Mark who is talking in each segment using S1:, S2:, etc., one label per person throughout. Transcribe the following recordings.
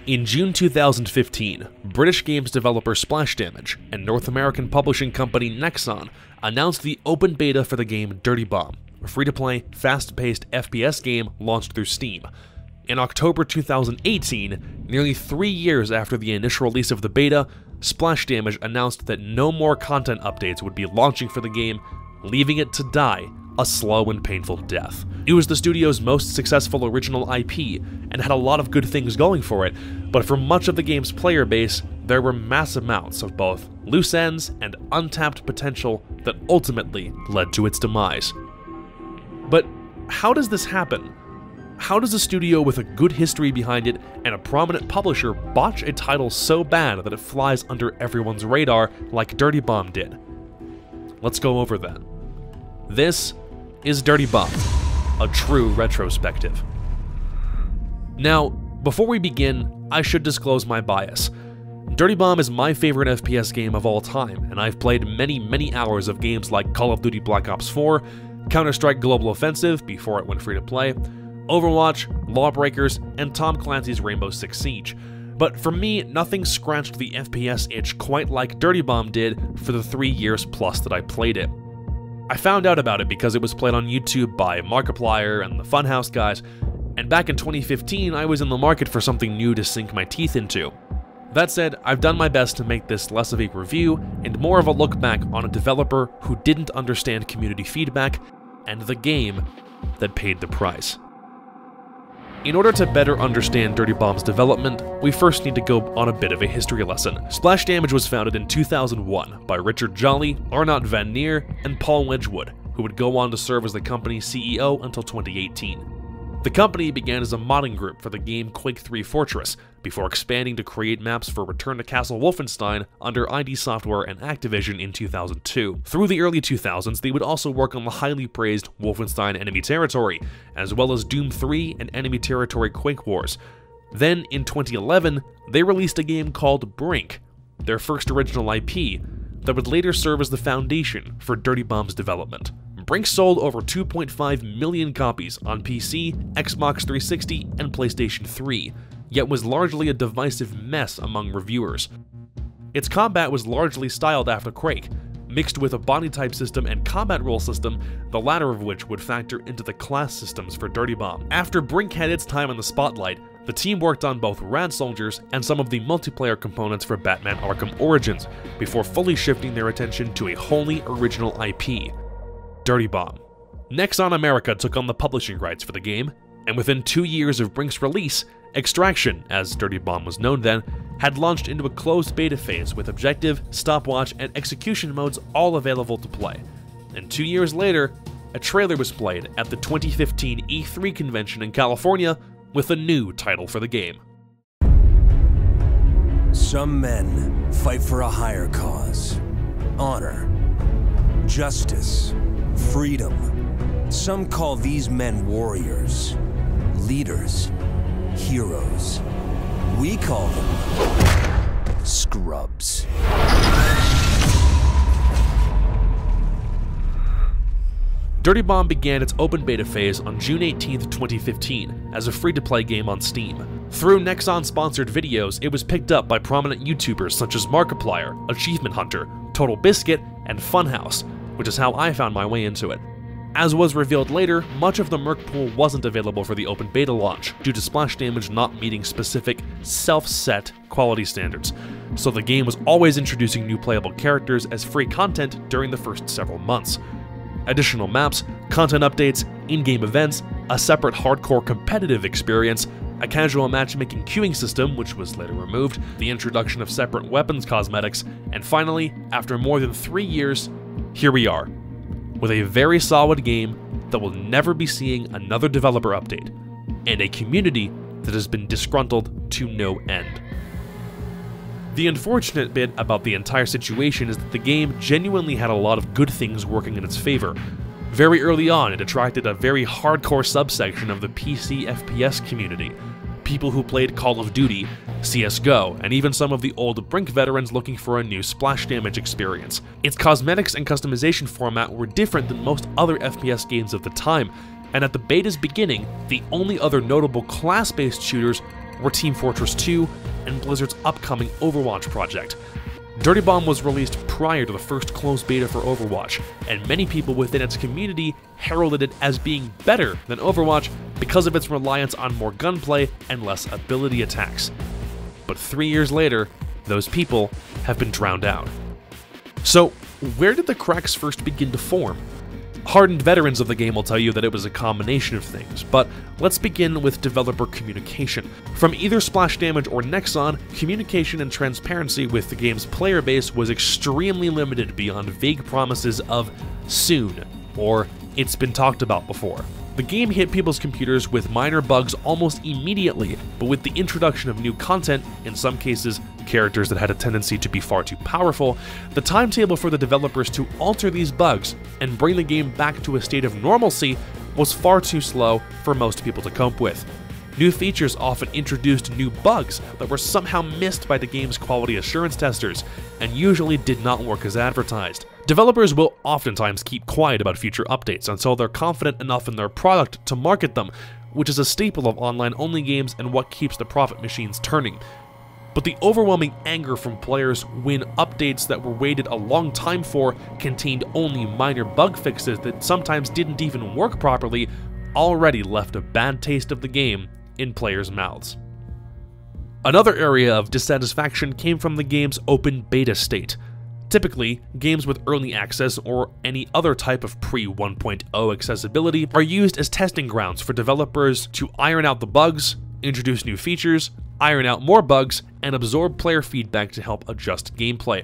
S1: In June 2015, British games developer Splash Damage and North American publishing company Nexon announced the open beta for the game Dirty Bomb, a free-to-play, fast-paced FPS game launched through Steam. In October 2018, nearly 3 years after the initial release of the beta, Splash Damage announced that no more content updates would be launching for the game, leaving it to die a slow and painful death. It was the studio's most successful original IP and had a lot of good things going for it, but for much of the game's player base, there were massive amounts of both loose ends and untapped potential that ultimately led to its demise. But how does this happen? How does a studio with a good history behind it and a prominent publisher botch a title so bad that it flies under everyone's radar like Dirty Bomb did? Let's go over that. This is Dirty Bomb, a true retrospective. Now, before we begin, I should disclose my bias. Dirty Bomb is my favorite FPS game of all time, and I've played many hours of games like Call of Duty Black Ops 4, Counter-Strike Global Offensive before it went free to play, Overwatch, Lawbreakers, and Tom Clancy's Rainbow Six Siege. But for me, nothing scratched the FPS itch quite like Dirty Bomb did for the 3 years plus that I played it. I found out about it because it was played on YouTube by Markiplier and the Funhouse guys, and back in 2015 I was in the market for something new to sink my teeth into. That said, I've done my best to make this less of a review and more of a look back on a developer who didn't understand community feedback and the game that paid the price. In order to better understand Dirty Bomb's development, we first need to go on a bit of a history lesson. Splash Damage was founded in 2001 by Richard Jolly, Arnott Van Neer, and Paul Wedgwood, who would go on to serve as the company's CEO until 2018. The company began as a modding group for the game Quake 3 Fortress, before expanding to create maps for Return to Castle Wolfenstein under ID Software and Activision in 2002. Through the early 2000s, they would also work on the highly praised Wolfenstein Enemy Territory, as well as Doom 3 and Enemy Territory Quake Wars. Then, in 2011, they released a game called Brink, their first original IP, that would later serve as the foundation for Dirty Bomb's development. Brink sold over 2.5 million copies on PC, Xbox 360, and PlayStation 3, yet was largely a divisive mess among reviewers. Its combat was largely styled after Quake, mixed with a body type system and combat rule system, the latter of which would factor into the class systems for Dirty Bomb. After Brink had its time in the spotlight, the team worked on both Rad Soldiers and some of the multiplayer components for Batman Arkham Origins, before fully shifting their attention to a wholly original IP, Dirty Bomb. Nexon America took on the publishing rights for the game, and within 2 years of Brink's release, Extraction, as Dirty Bomb was known then, had launched into a closed beta phase with objective, stopwatch, and execution modes all available to play. And 2 years later, a trailer was played at the 2015 E3 convention in California with a new title for the game.
S2: Some men fight for a higher cause. Honor. Justice. Freedom. Some call these men warriors. Leaders. Heroes. We call them scrubs.
S1: Dirty Bomb began its open beta phase on June 18, 2015, as a free-to-play game on Steam. Through Nexon-sponsored videos, it was picked up by prominent YouTubers such as Markiplier, Achievement Hunter, Total Biscuit, and Funhouse, which is how I found my way into it. As was revealed later, much of the Merc pool wasn't available for the open beta launch, due to Splash Damage not meeting specific, self-set quality standards, so the game was always introducing new playable characters as free content during the first several months. Additional maps, content updates, in-game events, a separate hardcore competitive experience, a casual matchmaking queuing system, which was later removed, the introduction of separate weapons cosmetics, and finally, after more than 3 years, here we are, with a very solid game that will never be seeing another developer update, and a community that has been disgruntled to no end. The unfortunate bit about the entire situation is that the game genuinely had a lot of good things working in its favor. Very early on, it attracted a very hardcore subsection of the PC FPS community, people who played Call of Duty, CSGO, and even some of the old Brink veterans looking for a new Splash Damage experience. Its cosmetics and customization format were different than most other FPS games of the time, and at the beta's beginning, the only other notable class-based shooters were Team Fortress 2 and Blizzard's upcoming Overwatch project. Dirty Bomb was released prior to the first closed beta for Overwatch, and many people within its community heralded it as being better than Overwatch because of its reliance on more gunplay and less ability attacks. But 3 years later, those people have been drowned out. So, where did the cracks first begin to form? Hardened veterans of the game will tell you that it was a combination of things, but let's begin with developer communication. From either Splash Damage or Nexon, communication and transparency with the game's player base was extremely limited beyond vague promises of soon, or it's been talked about before. The game hit people's computers with minor bugs almost immediately, but with the introduction of new content, in some cases characters that had a tendency to be far too powerful, the timetable for the developers to alter these bugs and bring the game back to a state of normalcy was far too slow for most people to cope with. New features often introduced new bugs that were somehow missed by the game's quality assurance testers, and usually did not work as advertised. Developers will oftentimes keep quiet about future updates until they're confident enough in their product to market them, which is a staple of online-only games and what keeps the profit machines turning. But the overwhelming anger from players when updates that were waited a long time for contained only minor bug fixes that sometimes didn't even work properly already left a bad taste of the game in players' mouths. Another area of dissatisfaction came from the game's open beta state. Typically, games with early access or any other type of pre-1.0 accessibility are used as testing grounds for developers to iron out the bugs, introduce new features, iron out more bugs, and absorb player feedback to help adjust gameplay.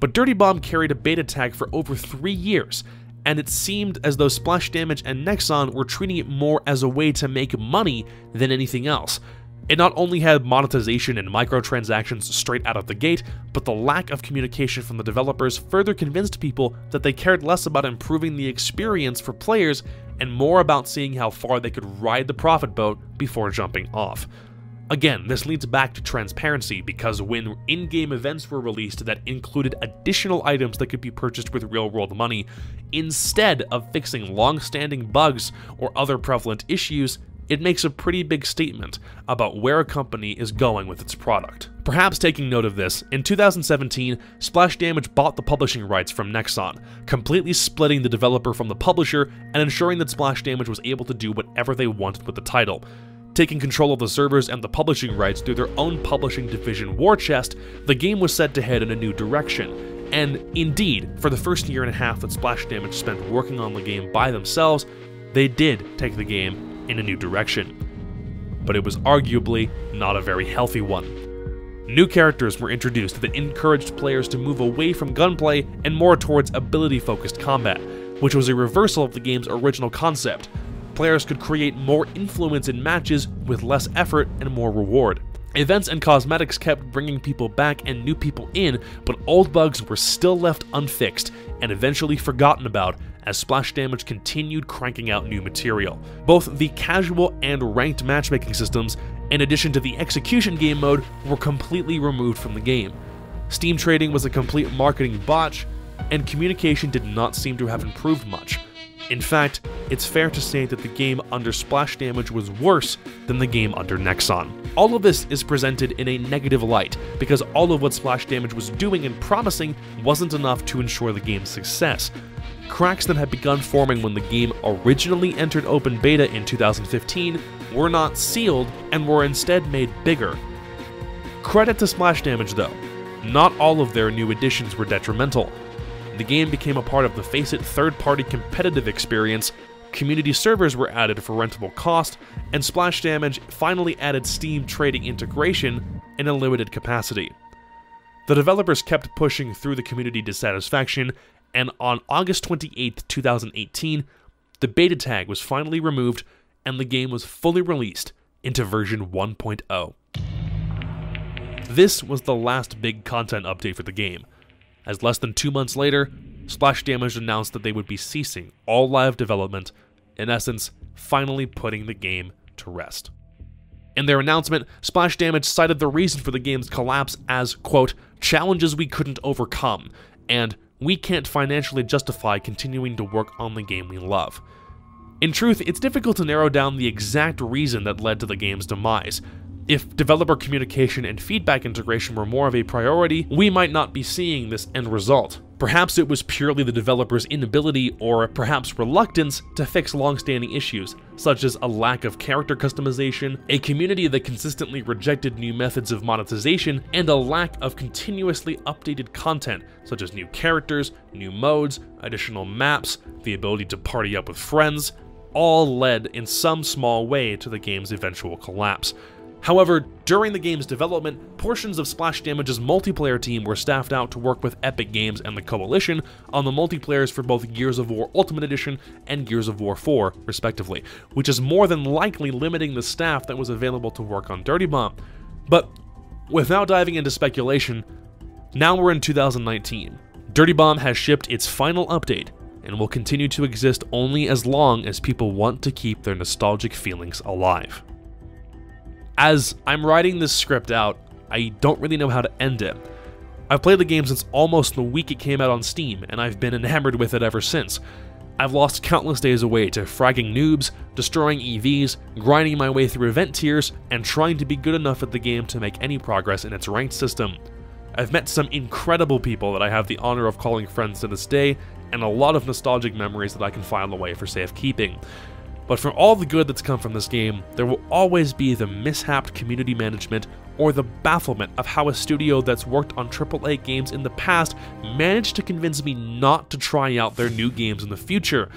S1: But Dirty Bomb carried a beta tag for over 3 years, and it seemed as though Splash Damage and Nexon were treating it more as a way to make money than anything else. It not only had monetization and microtransactions straight out of the gate, but the lack of communication from the developers further convinced people that they cared less about improving the experience for players and more about seeing how far they could ride the profit boat before jumping off. Again, this leads back to transparency, because when in-game events were released that included additional items that could be purchased with real-world money, instead of fixing long-standing bugs or other prevalent issues, it makes a pretty big statement about where a company is going with its product. Perhaps taking note of this, in 2017, Splash Damage bought the publishing rights from Nexon, completely splitting the developer from the publisher and ensuring that Splash Damage was able to do whatever they wanted with the title. Taking control of the servers and the publishing rights through their own publishing division War Chest, the game was set to head in a new direction. And indeed, for the first year and a half that Splash Damage spent working on the game by themselves, they did take the game in a new direction. But it was arguably not a very healthy one. New characters were introduced that encouraged players to move away from gunplay and more towards ability-focused combat, which was a reversal of the game's original concept. Players could create more influence in matches with less effort and more reward. Events and cosmetics kept bringing people back and new people in, but old bugs were still left unfixed and eventually forgotten about as Splash Damage continued cranking out new material. Both the casual and ranked matchmaking systems, in addition to the execution game mode, were completely removed from the game. Steam trading was a complete marketing botch, and communication did not seem to have improved much. In fact, it's fair to say that the game under Splash Damage was worse than the game under Nexon. All of this is presented in a negative light, because all of what Splash Damage was doing and promising wasn't enough to ensure the game's success. Cracks that had begun forming when the game originally entered open beta in 2015 were not sealed and were instead made bigger. Credit to Splash Damage though, not all of their new additions were detrimental. The game became a part of the FACEIT third-party competitive experience, community servers were added for rentable cost, and Splash Damage finally added Steam trading integration in a limited capacity. The developers kept pushing through the community dissatisfaction, and on August 28, 2018, the beta tag was finally removed and the game was fully released into version 1.0. This was the last big content update for the game, as less than 2 months later, Splash Damage announced that they would be ceasing all live development, in essence, finally putting the game to rest. In their announcement, Splash Damage cited the reason for the game's collapse as, quote, challenges we couldn't overcome, and we can't financially justify continuing to work on the game we love. In truth, it's difficult to narrow down the exact reason that led to the game's demise. If developer communication and feedback integration were more of a priority, we might not be seeing this end result. Perhaps it was purely the developer's inability or perhaps reluctance to fix long-standing issues, such as a lack of character customization, a community that consistently rejected new methods of monetization, and a lack of continuously updated content, such as new characters, new modes, additional maps, the ability to party up with friends, all led in some small way to the game's eventual collapse. However, during the game's development, portions of Splash Damage's multiplayer team were staffed out to work with Epic Games and the Coalition on the multiplayers for both Gears of War Ultimate Edition and Gears of War 4, respectively, which is more than likely limiting the staff that was available to work on Dirty Bomb. But without diving into speculation, now we're in 2019. Dirty Bomb has shipped its final update and will continue to exist only as long as people want to keep their nostalgic feelings alive. As I'm writing this script out, I don't really know how to end it. I've played the game since almost the week it came out on Steam, and I've been enamored with it ever since. I've lost countless days away to fragging noobs, destroying EVs, grinding my way through event tiers, and trying to be good enough at the game to make any progress in its ranked system. I've met some incredible people that I have the honor of calling friends to this day, and a lot of nostalgic memories that I can file away for safekeeping. But for all the good that's come from this game, there will always be the mishapped community management or the bafflement of how a studio that's worked on AAA games in the past managed to convince me not to try out their new games in the future.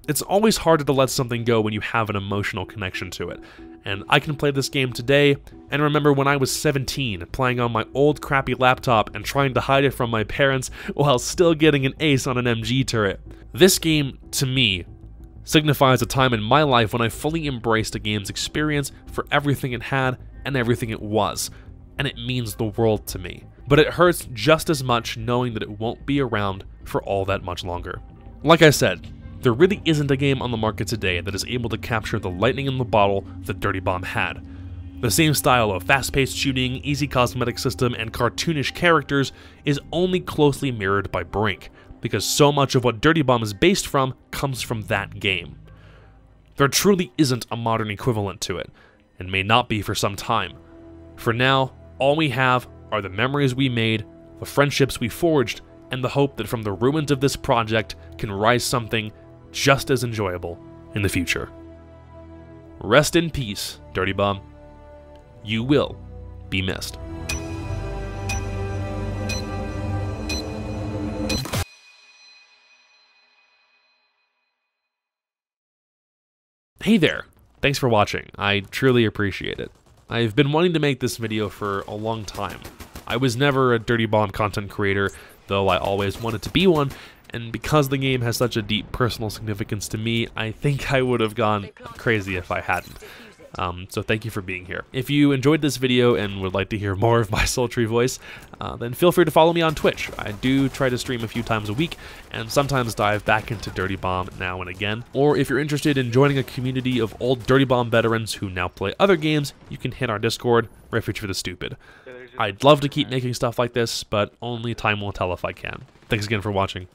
S1: It's always harder to let something go when you have an emotional connection to it. And I can play this game today and remember when I was 17 playing on my old crappy laptop and trying to hide it from my parents while still getting an ace on an MG turret. This game, to me, signifies a time in my life when I fully embraced a game's experience for everything it had and everything it was, and it means the world to me. But it hurts just as much knowing that it won't be around for all that much longer. Like I said, there really isn't a game on the market today that is able to capture the lightning in the bottle that Dirty Bomb had. The same style of fast-paced shooting, easy cosmetic system, and cartoonish characters is only closely mirrored by Brink, because so much of what Dirty Bomb is based from comes from that game. There truly isn't a modern equivalent to it, and may not be for some time. For now, all we have are the memories we made, the friendships we forged, and the hope that from the ruins of this project can rise something just as enjoyable in the future. Rest in peace, Dirty Bomb. You will be missed. Hey there, thanks for watching, I truly appreciate it. I've been wanting to make this video for a long time. I was never a Dirty Bomb content creator, though I always wanted to be one, and because the game has such a deep personal significance to me, I think I would have gone crazy if I hadn't. So thank you for being here. If you enjoyed this video and would like to hear more of my sultry voice, then feel free to follow me on Twitch. I do try to stream a few times a week, and sometimes dive back into Dirty Bomb now and again. Or if you're interested in joining a community of old Dirty Bomb veterans who now play other games, you can hit our Discord, Refuge for the Stupid. I'd love to keep making stuff like this, but only time will tell if I can. Thanks again for watching.